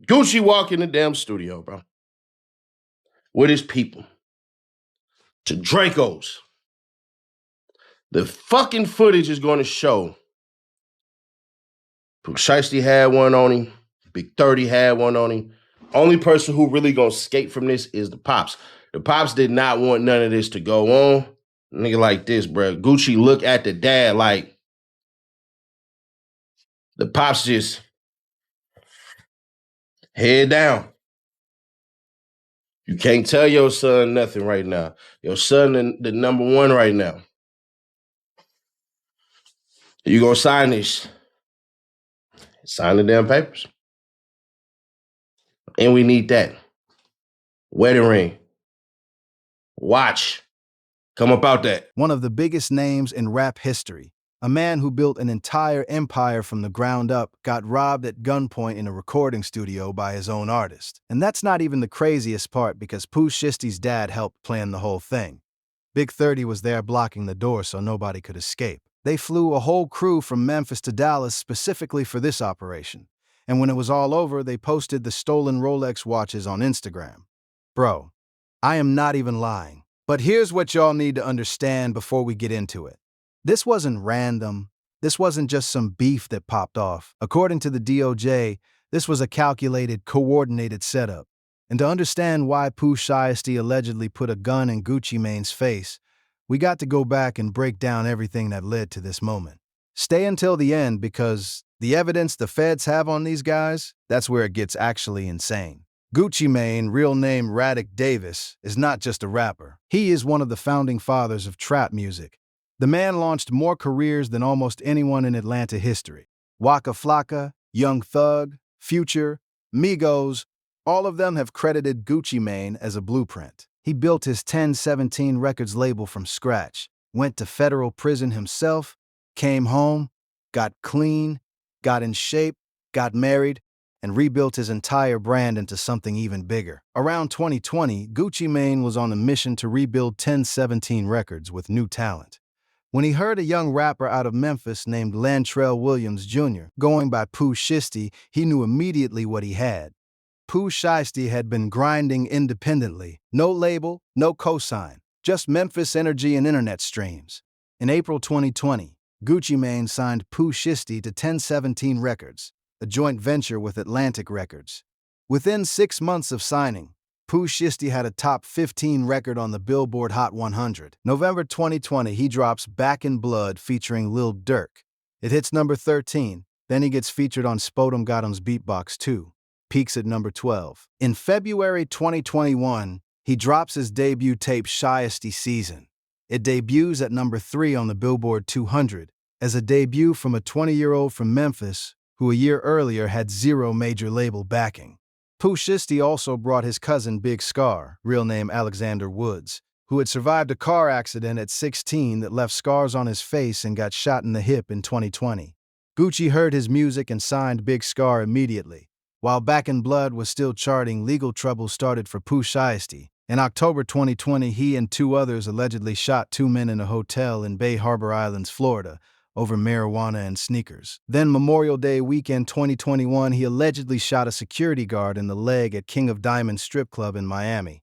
Gucci walk in the damn studio, bro, with his people to Draco's. The fucking footage is going to show Pooh Shiesty had one on him. Big 30 had one on him. Only person who really gonna escape from this is the Pops. The Pops did not want none of this to go on. Nigga like this, bro. Gucci look at the dad like the Pops just head down. You can't tell your son nothing right now. Your son the number one right now. You gonna sign this? Sign the damn papers. And we need that. Wedding ring. Watch. Come about that. One of the biggest names in rap history, a man who built an entire empire from the ground up, got robbed at gunpoint in a recording studio by his own artist. And that's not even the craziest part because Pooh Shiesty's dad helped plan the whole thing. Big 30 was there blocking the door so nobody could escape. They flew a whole crew from Memphis to Dallas specifically for this operation. And when it was all over, they posted the stolen Rolex watches on Instagram. Bro, I am not even lying. But here's what y'all need to understand before we get into it. This wasn't random. This wasn't just some beef that popped off. According to the DOJ, this was a calculated, coordinated setup. And to understand why Pooh Shiesty allegedly put a gun in Gucci Mane's face, we got to go back and break down everything that led to this moment. Stay until the end because the evidence the feds have on these guys, that's where it gets actually insane. Gucci Mane, real name Radic Davis, is not just a rapper. He is one of the founding fathers of trap music. The man launched more careers than almost anyone in Atlanta history. Waka Flocka, Young Thug, Future, Migos, all of them have credited Gucci Mane as a blueprint. He built his 1017 Records label from scratch, went to federal prison himself, came home, got clean, got in shape, got married, and rebuilt his entire brand into something even bigger. Around 2020, Gucci Mane was on a mission to rebuild 1017 Records with new talent. When he heard a young rapper out of Memphis named Lantrell Williams Jr. going by Pooh Shiesty, he knew immediately what he had. Pooh Shiesty had been grinding independently, no label, no cosign, just Memphis energy and internet streams. In April 2020, Gucci Mane signed Pooh Shiesty to 1017 Records, a joint venture with Atlantic Records. Within 6 months of signing, Pooh Shiesty had a top 15 record on the Billboard Hot 100. November 2020, he drops Back in Blood featuring Lil Durk. It hits number 13, then he gets featured on Spodum Gottum's Beatbox 2, peaks at number 12. In February 2021, he drops his debut tape Shiesty Season. It debuts at number 3 on the Billboard 200, as a debut from a 20-year-old from Memphis who a year earlier had zero major label backing. Pooh Shiesty also brought his cousin Big Scar, real name Alexander Woods, who had survived a car accident at 16 that left scars on his face and got shot in the hip in 2020. Gucci heard his music and signed Big Scar immediately. While Back in Blood was still charting, legal trouble started for Pooh Shiesty. In October 2020, he and 2 others allegedly shot 2 men in a hotel in Bay Harbor Islands, Florida, over marijuana and sneakers. Then Memorial Day weekend 2021, he allegedly shot a security guard in the leg at King of Diamonds strip club in Miami.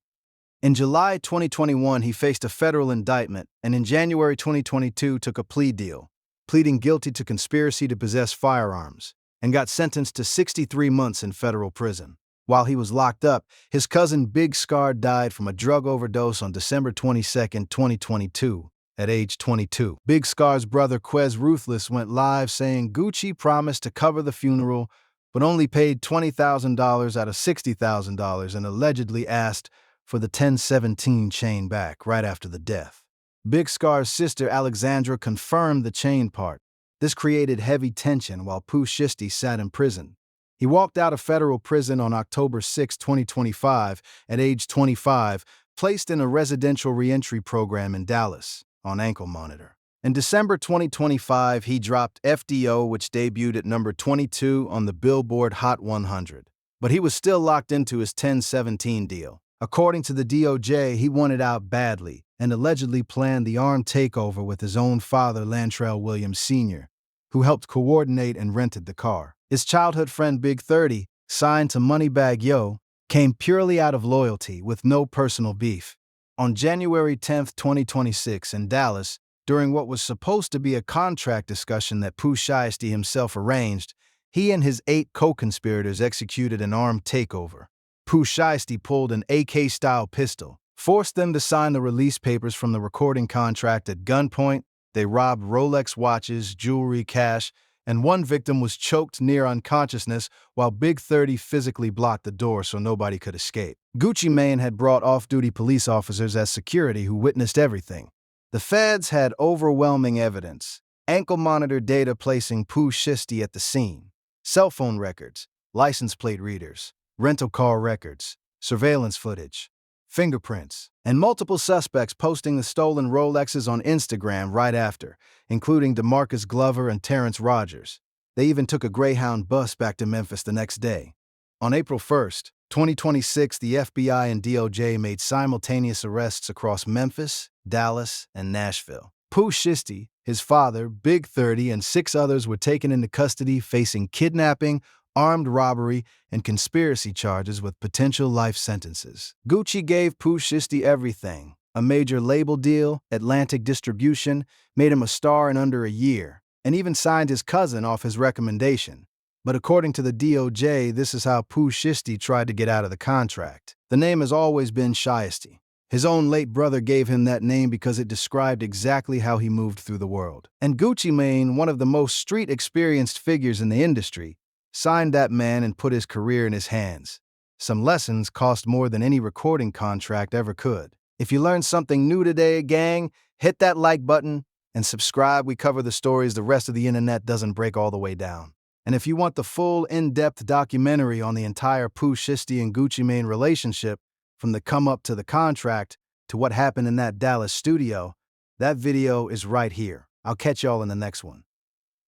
In July 2021, he faced a federal indictment, and in January 2022 took a plea deal, pleading guilty to conspiracy to possess firearms, and got sentenced to 63 months in federal prison. While he was locked up, his cousin Big Scar died from a drug overdose on December 22, 2022. At age 22. Big Scar's brother Quez Ruthless went live saying Gucci promised to cover the funeral, but only paid $20,000 out of $60,000 and allegedly asked for the 1017 chain back right after the death. Big Scar's sister Alexandra confirmed the chain part. This created heavy tension while Pooh Shiesty sat in prison. He walked out of federal prison on October 6, 2025, at age 25, placed in a residential reentry program in Dallas on ankle monitor. In December 2025, he dropped FDO, which debuted at number 22 on the Billboard Hot 100. But he was still locked into his 1017 deal. According to the DOJ, he wanted out badly and allegedly planned the armed takeover with his own father, Lantrell Williams Sr., who helped coordinate and rented the car. His childhood friend Big 30 signed to Moneybagg Yo, came purely out of loyalty with no personal beef. On January 10, 2026, in Dallas, during what was supposed to be a contract discussion that Pooh Shiesty himself arranged, he and his 8 co-conspirators executed an armed takeover. Pooh Shiesty pulled an AK-style pistol, forced them to sign the release papers from the recording contract at gunpoint. They robbed Rolex watches, jewelry, cash, and one victim was choked near unconsciousness while Big 30 physically blocked the door so nobody could escape. Gucci Mane had brought off-duty police officers as security who witnessed everything. The feds had overwhelming evidence, ankle monitor data placing Pooh Shiesty at the scene, cell phone records, license plate readers, rental car records, surveillance footage, fingerprints, and multiple suspects posting the stolen Rolexes on Instagram right after, including DeMarcus Glover and Terrence Rogers. They even took a Greyhound bus back to Memphis the next day. On April 1st, 2026, the FBI and DOJ made simultaneous arrests across Memphis, Dallas, and Nashville. Pooh Shiesty, his father, Big 30, and 6 others were taken into custody facing kidnapping, armed robbery, and conspiracy charges with potential life sentences. Gucci gave Pooh Shiesty everything: a major label deal, Atlantic distribution, made him a star in under a year, and even signed his cousin off his recommendation. But according to the DOJ, this is how Pooh Shiesty tried to get out of the contract. The name has always been Shiesty. His own late brother gave him that name because it described exactly how he moved through the world. And Gucci Mane, one of the most street-experienced figures in the industry, signed that man and put his career in his hands. Some lessons cost more than any recording contract ever could. If you learned something new today, gang, hit that like button and subscribe. We cover the stories the rest of the internet doesn't break all the way down. And if you want the full, in-depth documentary on the entire Pooh Shiesty and Gucci Mane relationship, from the come-up to the contract to what happened in that Dallas studio, that video is right here. I'll catch y'all in the next one.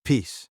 Peace.